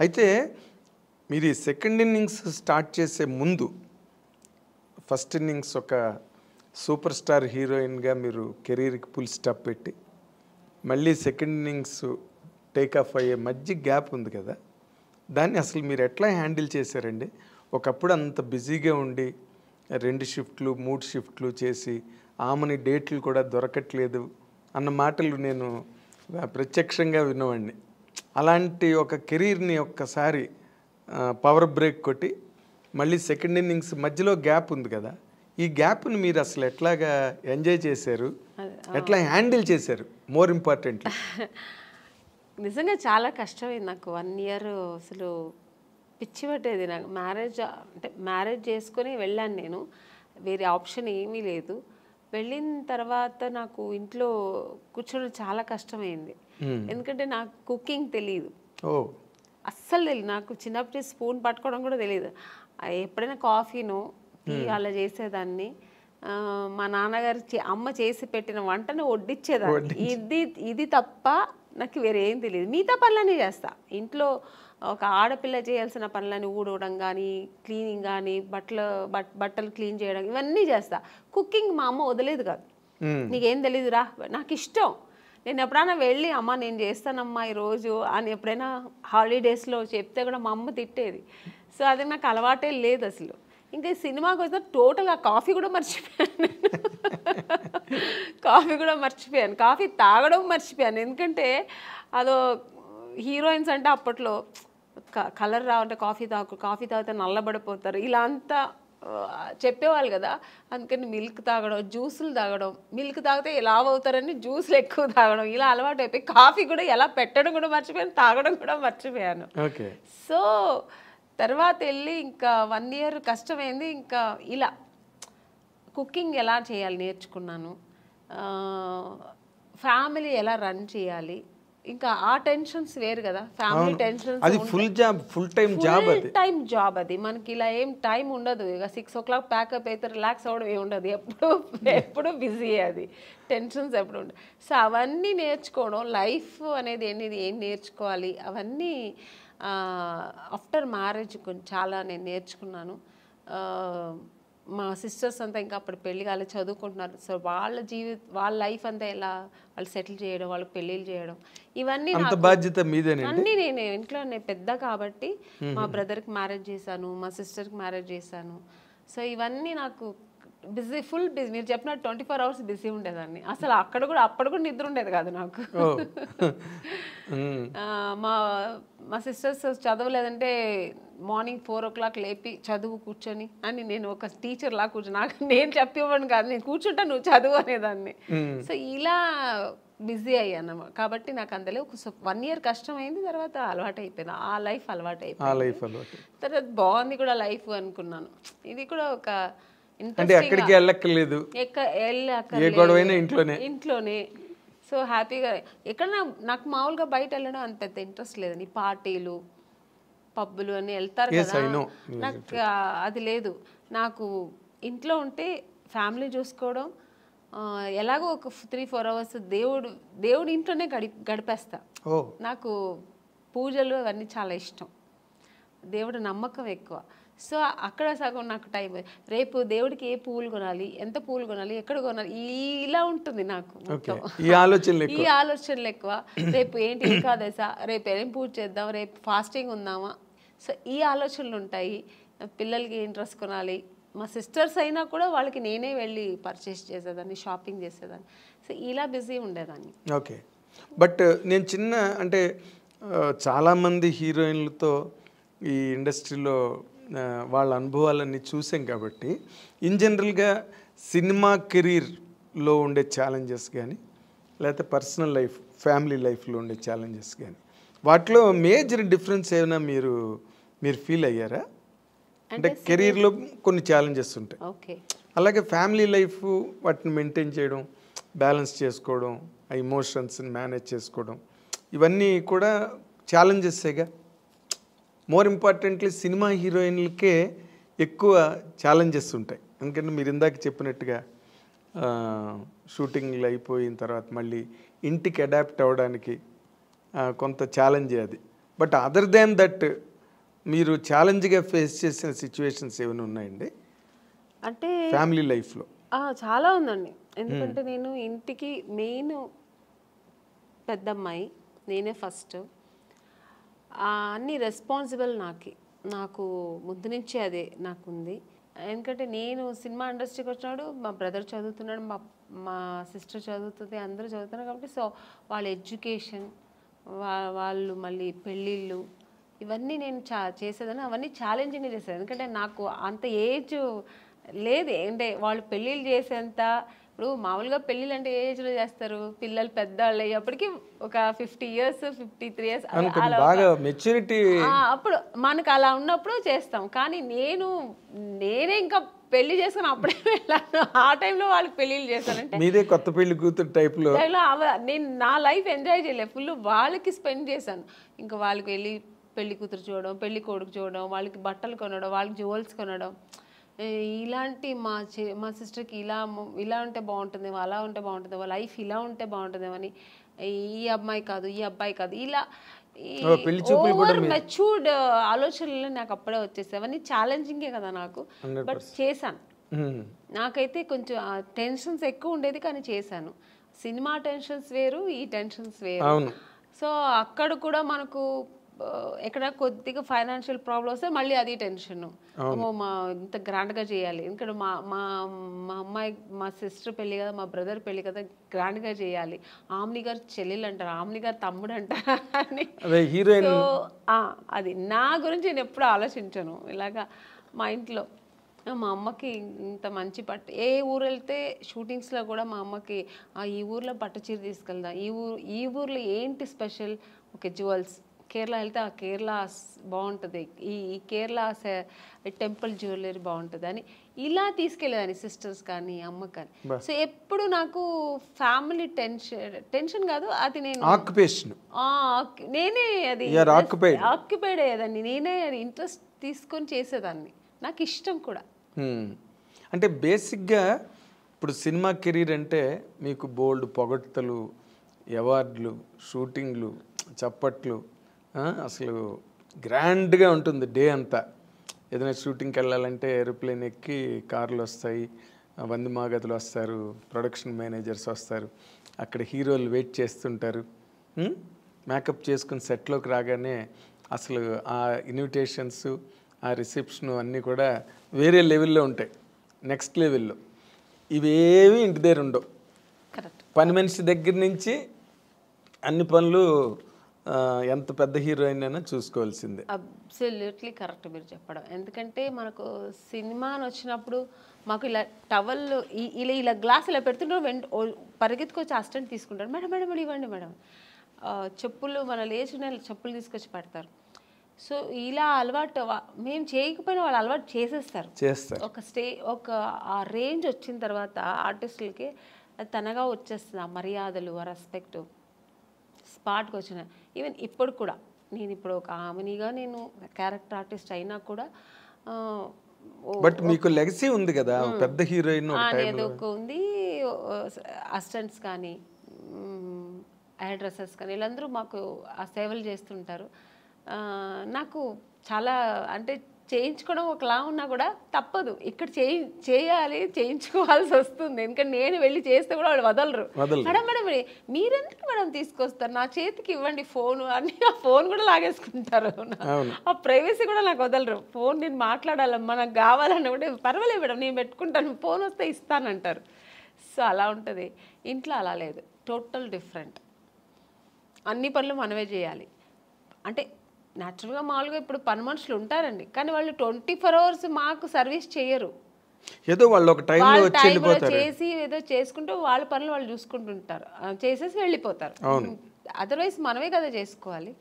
అయితే మీరు ఈ సెకండ్ ఇన్నింగ్స్ స్టార్ట్ చేసే ముందు ఫస్ట్ ఇన్నింగ్స్ ఒక సూపర్ స్టార్ హీరోయిన్గా మీరు కెరీర్కి ఫుల్ స్టాప్ పెట్టి మళ్ళీ సెకండ్ ఇన్నింగ్స్ టేక్ ఆఫ్ అయ్యే మధ్య గ్యాప్ ఉంది కదా, దాన్ని అసలు మీరు ఎట్లా హ్యాండిల్ చేశారండి? ఒకప్పుడు అంత బిజీగా ఉండి 2 షిఫ్ట్లు 3 షిఫ్ట్లు చేసి ఆమెని డేట్లు కూడా దొరకట్లేదు అన్న మాటలు నేను ప్రత్యక్షంగా విన్నవాడిని. అలాంటి ఒక కెరీర్ని ఒక్కసారి పవర్ బ్రేక్ కొట్టి మళ్ళీ సెకండ్ ఇన్నింగ్స్ మధ్యలో గ్యాప్ ఉంది కదా, ఈ గ్యాప్ని మీరు అసలు ఎట్లాగా ఎంజాయ్ చేశారు, ఎట్లా హ్యాండిల్ చేశారు? మోర్ ఇంపార్టెంట్లీ నిజంగా చాలా కష్టమైంది నాకు 1 ఇయర్. అసలు పిచ్చి పట్టేది నాకు. మ్యారేజ్ చేసుకొని వెళ్ళాను నేను, వేరే ఆప్షన్ ఏమీ లేదు. వెళ్ళిన తర్వాత నాకు ఇంట్లో కూర్చోడం చాలా కష్టమైంది. ఎందుకంటే నాకు కుకింగ్ తెలియదు, అస్సలు తెలియదు. నాకు చిన్నప్పటి స్పూన్ పట్టుకోవడం కూడా తెలియదు. ఎప్పుడైనా కాఫీను టీ అలా చేసేదాన్ని. మా నాన్నగారు అమ్మ చేసి పెట్టిన వంటను వడ్డిచ్చేదాన్ని. ఇది తప్ప నాకు వేరే ఏం తెలియదు. మిగతా పనులన్నీ చేస్తా ఇంట్లో. ఒక ఆడపిల్ల చేయాల్సిన పనులని ఊడవడం కానీ, క్లీనింగ్ కానీ, బట్టలు క్లీన్ చేయడం, ఇవన్నీ చేస్తా. కుకింగ్ మా అమ్మ వదిలేదు కాదు. నీకేం తెలీదురా, నాకు ఇష్టం. నేను ఎప్పుడైనా వెళ్ళి అమ్మ నేను చేస్తానమ్మా ఈరోజు అని ఎప్పుడైనా హాలిడేస్లో చెప్తే కూడా మా అమ్మ తిట్టేది. సో అది నాకు అలవాటే లేదు అసలు. ఇంకా సినిమాకి వస్తే టోటల్గా కాఫీ కూడా మర్చిపోయాను. కాఫీ తాగడం మర్చిపోయాను. ఎందుకంటే అదో హీరోయిన్స్ అంటే అప్పట్లో కలర్ రావంటే కాఫీ తాగితే నల్లబడిపోతారు ఇలా అంతా చెప్పేవాళ్ళు కదా. అందుకని మిల్క్ తాగడం, జ్యూసులు తాగడం, మిల్క్ తాగితే లావ్ అవుతారని జ్యూసులు ఎక్కువ తాగడం, ఇలా అలవాటు అయిపోయి కాఫీ కూడా ఎలా పెట్టడం కూడా మర్చిపోయాను, తాగడం కూడా మర్చిపోయాను. సో తర్వాత వెళ్ళి ఇంకా 1 ఇయర్ కష్టమైంది. ఇంకా ఇలా కుకింగ్ ఎలా చేయాలి నేర్చుకున్నాను, ఫ్యామిలీ ఎలా రన్ చేయాలి. ఇంకా ఆ టెన్షన్స్ వేరు కదా, ఫ్యామిలీ టెన్షన్స్. అది ఫుల్ టైం జాబ్ అది. మనకి ఇలా ఏం టైం ఉండదు. ఇక 6 o'clock ప్యాకప్ అయితే రిలాక్స్ అవ్వడం ఏమి ఉండదు. ఎప్పుడు బిజీ, అది టెన్షన్స్ ఎప్పుడు ఉండదు. సో అవన్నీ నేర్చుకోవడం, లైఫ్ అనేది ఏం నేర్చుకోవాలి అవన్నీ ఆఫ్టర్ మ్యారేజ్ చాలా నేను నేర్చుకున్నాను. మా సిస్టర్స్ అంతా ఇంకా అప్పుడు పెళ్లి కాలేదు, చదువుకుంటున్నారు. సో వాళ్ళ లైఫ్ అంతా ఎలా వాళ్ళు సెటిల్ చేయడం, వాళ్ళకి పెళ్ళిళ్ళు చేయడం, ఇవన్నీ బాధ్యత మీదేనా? అన్నీ నేను ఇంట్లో పెద్ద కాబట్టి మా బ్రదర్కి మ్యారేజ్ చేశాను, మా సిస్టర్కి మ్యారేజ్ చేశాను. సో ఇవన్నీ నాకు ఫుల్ బిజీ. మీరు చెప్పినట్టు 24 hours బిజీ ఉండేదాన్ని. అసలు అప్పుడు కూడా నిద్ర ఉండేది కాదు నాకు. మా సిస్టర్స్ చదవలేదంటే మార్నింగ్ 4 o'clock లేపి చదువు కూర్చొని అని, నేను ఒక టీచర్ లా నేను చెప్పివ్వను కాదు, నేను కూర్చుంటా నువ్వు చదువు అనేదాన్ని. సో ఇలా బిజీ అయ్యాను కాబట్టి నాకు అందులో ఒక 1 year కష్టమైంది. తర్వాత అలవాటు అయిపోయింది, ఆ లైఫ్ అలవాటు అయిపోయింది. తర్వాత బాగుంది కూడా లైఫ్ అనుకున్నాను. ఇది కూడా ఒక ఎక్కడికి వెళ్ళక్కర్లేదు, ఇంట్లోనే. సో హ్యాపీగా ఎక్కడ నాకు మామూలుగా బయట వెళ్ళడం అంత పెద్ద ఇంట్రెస్ట్ లేదు. ఈ పార్టీలు పబ్బులు అని వెళ్తారు కదా, నాకు అది లేదు. నాకు ఇంట్లో ఉంటే ఫ్యామిలీ చూసుకోవడం, ఎలాగో ఒక 3-4 hours దేవుడు ఇంట్లోనే గడిపేస్తా. నాకు పూజలు అవన్నీ చాలా ఇష్టం, దేవుడు నమ్మకం ఎక్కువ. సో అక్కడ సగం నాకు టైం. రేపు దేవుడికి ఏ పువ్వులు కొనాలి, ఎంత పువ్వులు కొనాలి, ఎక్కడ కొనాలి, ఇలా ఉంటుంది నాకు మొత్తం. ఈ ఆలోచనలు ఎక్కువ. రేపు ఏంటి ఏకాదశ, రేపు ఏం పూజ చేద్దాం, రేపు ఫాస్టింగ్ ఉందామా, సో ఈ ఆలోచనలు ఉంటాయి. పిల్లలకి ఏం డ్రెస్ కొనాలి, మా సిస్టర్స్ అయినా కూడా వాళ్ళకి నేనే వెళ్ళి పర్చేస్ చేసేదాన్ని, షాపింగ్ చేసేదాన్ని. సో ఇలా బిజీ ఉండేదాన్ని. ఓకే. బట్ నేను అంటే చాలామంది హీరోయిన్లతో ఈ ఇండస్ట్రీలో వాళ్ళ అనుభవాలన్నీ చూసాం కాబట్టి ఇన్ జనరల్గా సినిమా కెరీర్లో ఉండే ఛాలెంజెస్ కానీ, లేకపోతే పర్సనల్ లైఫ్ ఫ్యామిలీ లైఫ్లో ఉండే ఛాలెంజెస్ కానీ, వాటిలో మేజర్ డిఫరెన్స్ ఏమైనా మీరు ఫీల్ అయ్యారా? అంటే కెరీర్లో కొన్ని ఛాలెంజెస్ ఉంటాయి, అలాగే ఫ్యామిలీ లైఫ్ వాటిని మెయింటైన్ చేయడం, బ్యాలెన్స్ చేసుకోవడం, ఆ ఎమోషన్స్ని మేనేజ్ చేసుకోవడం, ఇవన్నీ కూడా ఛాలెంజెస్సేగా. మోర్ ఇంపార్టెంట్లీ సినిమా హీరోయిన్లకే ఎక్కువ ఛాలెంజెస్ ఉంటాయి. ఎందుకంటే మీరు ఇందాక చెప్పినట్టుగా షూటింగ్లు అయిపోయిన తర్వాత మళ్ళీ ఇంటికి అడాప్ట్ అవ్వడానికి కొంత ఛాలెంజ్ అది. బట్ అదర్ దాన్ దట్ మీరు ఛాలెంజ్గా ఫేస్ చేసిన సిచ్యువేషన్స్ ఏమైనా ఉన్నాయండి అంటే ఫ్యామిలీ లైఫ్లో? చాలా ఉందండి. ఎందుకంటే నేను ఇంటికి మెయిన్ పెద్దమ్మాయి, నేనే ఫస్ట్. అన్ని రెస్పాన్సిబుల్ నాకు ముందు నుంచే అదే నాకుంది. ఎందుకంటే నేను సినిమా ఇండస్ట్రీకి వచ్చినాడు, మా బ్రదర్ చదువుతున్నాడు, మా సిస్టర్ చదువుతుంది, అందరూ చదువుతున్నారు. కాబట్టి సో వాళ్ళ ఎడ్యుకేషన్, వాళ్ళు మళ్ళీ పెళ్ళిళ్ళు, ఇవన్నీ నేను చేసేదాన్ని. అవన్నీ ఛాలెంజింగ్గా చేసేది. ఎందుకంటే నాకు అంత ఏజ్ లేదు. అంటే వాళ్ళు పెళ్ళిళ్ళు చేసేంత, ఇప్పుడు మామూలుగా పెళ్ళిళ్ళు అంటే ఏ ఏజ్లో చేస్తారు? పిల్లలు పెద్దవాళ్ళు అయ్యేప్పటికి ఒక 50 years 53 years అప్పుడు మనకు అలా ఉన్నప్పుడు చేస్తాం. కానీ నేనే ఇంకా పెళ్లి చేసుకుని అప్పుడే వెళ్ళాను. ఆ టైంలో వాళ్ళకి పెళ్ళిళ్ళు చేశానంటే మీదే కొత్త పెళ్లి కూతురు టైప్లో నేను నా లైఫ్ ఎంజాయ్ చేయలేదు. ఫుల్ వాళ్ళకి స్పెండ్ చేశాను. ఇంకా వాళ్ళకి వెళ్ళి పెళ్లి కూతురు చూడడం, పెళ్లి కొడుకు చూడడం, వాళ్ళకి బట్టలు కొనడం, వాళ్ళకి జ్యువెల్స్ కొనడం, ఇలాంటి మా సిస్టర్కి ఇలా ఉంటే బాగుంటుంది, అలా ఉంటే బాగుంటుంది, వాళ్ళ లైఫ్ ఇలా ఉంటే బాగుంటుంది అని, ఈ అమ్మాయి కాదు ఈ అబ్బాయి కాదు, ఇలా ఓవర్ మెచ్యూర్డ్ ఆలోచనలు నాకు అప్పుడే వచ్చేసాయి. అవన్నీ ఛాలెంజింగే కదా నాకు, బట్ చేశాను. నాకైతే కొంచెం టెన్షన్స్ ఎక్కువ ఉండేది, కానీ చేశాను. సినిమా టెన్షన్స్ వేరు, ఈ టెన్షన్స్ వేరు. సో అక్కడ కూడా మనకు ఎక్కడ కొద్దిగా ఫైనాన్షియల్ ప్రాబ్లమ్ వస్తే మళ్ళీ అది టెన్షన్. ఇంత గ్రాండ్గా చేయాలి, ఎందుకంటే మా అమ్మాయి, మా సిస్టర్ పెళ్ళి కదా, మా బ్రదర్ పెళ్ళి కదా, గ్రాండ్గా చేయాలి. ఆమ్ని గారు చెల్లెలు అంటారు, ఆమ్ని గారు తమ్ముడు అంటారు అని. సో అది నా గురించి నేను ఎప్పుడు ఆలోచించాను. ఇలాగా మా ఇంట్లో మా అమ్మకి ఇంత మంచి పట్టు, ఏ ఊరు వెళ్తే షూటింగ్స్లో కూడా మా అమ్మకి ఈ ఊర్లో పట్టు చీర తీసుకెళ్దాం, ఈ ఊర్లో ఏంటి స్పెషల్, ఓకే జ్యువెల్స్, కేరళ వెళ్తే ఆ కేరళ బాగుంటుంది, ఈ కేరళ టెంపుల్ జ్యువెలరీ బాగుంటుంది అని ఇలా తీసుకెళ్ళేదాన్ని, సిస్టర్స్ కానీ అమ్మ కానీ. సో ఎప్పుడు నాకు ఫ్యామిలీ టెన్షన్ కాదు, అది నేను నేనే అది ఆక్యుపైడ్ అయ్యేదాన్ని, నేనే అది ఇంట్రెస్ట్ తీసుకొని చేసేదాన్ని, నాకు ఇష్టం కూడా. అంటే బేసిక్గా ఇప్పుడు సినిమా కెరీర్ అంటే మీకు బోల్డ్ పొగడ్తలు, అవార్డులు, షూటింగ్లు, చప్పట్లు, అసలు గ్రాండ్గా ఉంటుంది డే అంతా. ఏదైనా షూటింగ్కి వెళ్ళాలంటే ఏరోప్లేన్ ఎక్కి కార్లు వస్తాయి, వంది మాగదులు వస్తారు, ప్రొడక్షన్ మేనేజర్స్ వస్తారు, అక్కడ హీరోలు వెయిట్ చేస్తుంటారు. మేకప్ చేసుకుని సెట్లోకి రాగానే అసలు ఆ ఇన్విటేషన్స్, ఆ రిసెప్షను అన్నీ కూడా వేరే లెవెల్లో ఉంటాయి, నెక్స్ట్ లెవెల్లో. ఇవేవి ఇంటి దగ్గర ఉండవు. పని మనిషి దగ్గర నుంచి అన్ని పనులు ఎంత పెద్ద హీరోయిన్ అయినా చూసుకోవాల్సిందే. అబ్సల్యూట్లీ కరెక్ట్ మీరు చెప్పడం. ఎందుకంటే మనకు సినిమా అని వచ్చినప్పుడు మాకు ఇలా టవల్ ఇలా గ్లాస్ ఇలా పెడుతుంటే పరిగెత్తుకొచ్చి అసిస్టెంట్ తీసుకుంటారు, మేడం మేడం మేడం ఇవ్వండి మేడం. చెప్పులు మన లేచిన చెప్పులు తీసుకొచ్చి పెడతారు. సో ఇలా అలవాటు మేము చేయకపోయినా వాళ్ళు అలవాటు చేసేస్తారు. ఒక ఆ రేంజ్ వచ్చిన తర్వాత ఆర్టిస్టులకి అది తనగా వచ్చేస్తుంది, ఆ మర్యాదలు, ఆ రెస్పెక్ట్ స్పాట్కి వచ్చిన. ఈవెన్ ఇప్పుడు కూడా నేను ఇప్పుడు ఒక ఆమెనిగా నేను క్యారెక్టర్ ఆర్టిస్ట్ అయినా కూడా బట్ మీకు లెగసీ ఉంది కదా, పెద్ద హీరోయిన్ అనేది ఒక ఉంది. అసిస్టెంట్స్ కానీ హెయిర్ డ్రెస్సర్స్ కానీ వీళ్ళందరూ మాకు ఆ సేవలు చేస్తుంటారు. నాకు చాలా అంటే చేయించుకోవడం ఒకలా ఉన్నా కూడా తప్పదు, ఇక్కడ చేయాలి, చేయించుకోవాల్సి వస్తుంది. ఎందుకంటే నేను వెళ్ళి చేస్తే కూడా వాళ్ళు వదలరు. మేడం మేడం మీరెందుకు మేడం తీసుకొస్తారు, నా చేతికి ఇవ్వండి ఫోను అని, ఆ ఫోన్ కూడా లాగేసుకుంటారు. ఆ ప్రైవసీ కూడా నాకు వదలరు. ఫోన్ నేను మాట్లాడాలమ్మా, నాకు కావాలన్నా కూడా పర్వాలేదు మేడం నేను పెట్టుకుంటాను, ఫోన్ వస్తే ఇస్తానంటారు. సో అలా ఉంటుంది. ఇంట్లో అలా లేదు, టోటల్ డిఫరెంట్. అన్ని పనులు మనమే చేయాలి. అంటే న్యాచురల్గా మామూలుగా ఇప్పుడు పని మనుషులు ఉంటారండి, కానీ వాళ్ళు 24 hours మాకు సర్వీస్ చేయరు. ఏదో వాళ్ళు ఒక టైంలో చేసి ఏదో చేసుకుంటూ వాళ్ళ పనులు వాళ్ళు చూసుకుంటుంటారు, చేసేసి వెళ్ళిపోతారు. అదర్వైజ్ మనమే కదా చేసుకోవాలి.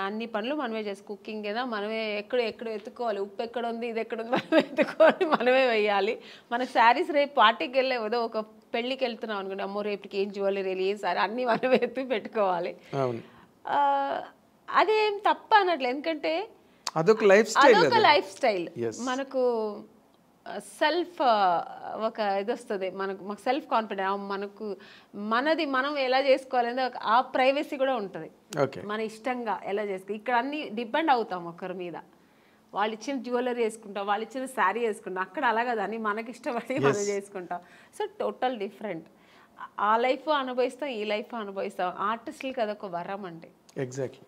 అన్ని పనులు మనమే కుకింగ్ ఏదో మనమే ఎక్కడ ఎత్తుకోవాలి, ఉప్పు ఎక్కడ ఉంది, ఇది ఎక్కడ ఉంది మనమే ఎత్తుకోవాలి, మనమే వేయాలి. మనకు శారీస్ రేపు పార్టీకి వెళ్ళే ఏదో ఒక పెళ్ళికి వెళ్తున్నాం అనుకోండి, అమ్మో రేపుకి ఏం జ్యువెలరీ, ఏం సారీ అన్నీ మనమే ఎత్తి పెట్టుకోవాలి. అదేం తప్ప అనట్లేదు, ఎందుకంటే అదొక లైఫ్ స్టైల్. మనకు సెల్ఫ్ ఒక ఇది వస్తుంది మాకు సెల్ఫ్ కాన్ఫిడెన్స్, మనది మనం ఎలా చేసుకోవాలనేది ఆ ప్రైవసీ కూడా ఉంటుంది. ఓకే. మన ఇష్టంగా ఎలా చేసుకో, ఇక్కడ అన్ని డిపెండ్ అవుతాం ఒకరి మీద. వాళ్ళు ఇచ్చిన జ్యువెలరీ వేసుకుంటాం, వాళ్ళు ఇచ్చిన శారీ వేసుకుంటాం, అక్కడ అలా కదా అని మనకి ఇష్టపడి మనం చేసుకుంటాం. So total different. ఆ లైఫ్ అనుభవిస్తాం, ఈ లైఫ్ అనుభవిస్తాం. ఆర్టిస్టులకి అదొక వరం అంటే. ఎగ్జాక్ట్లీ.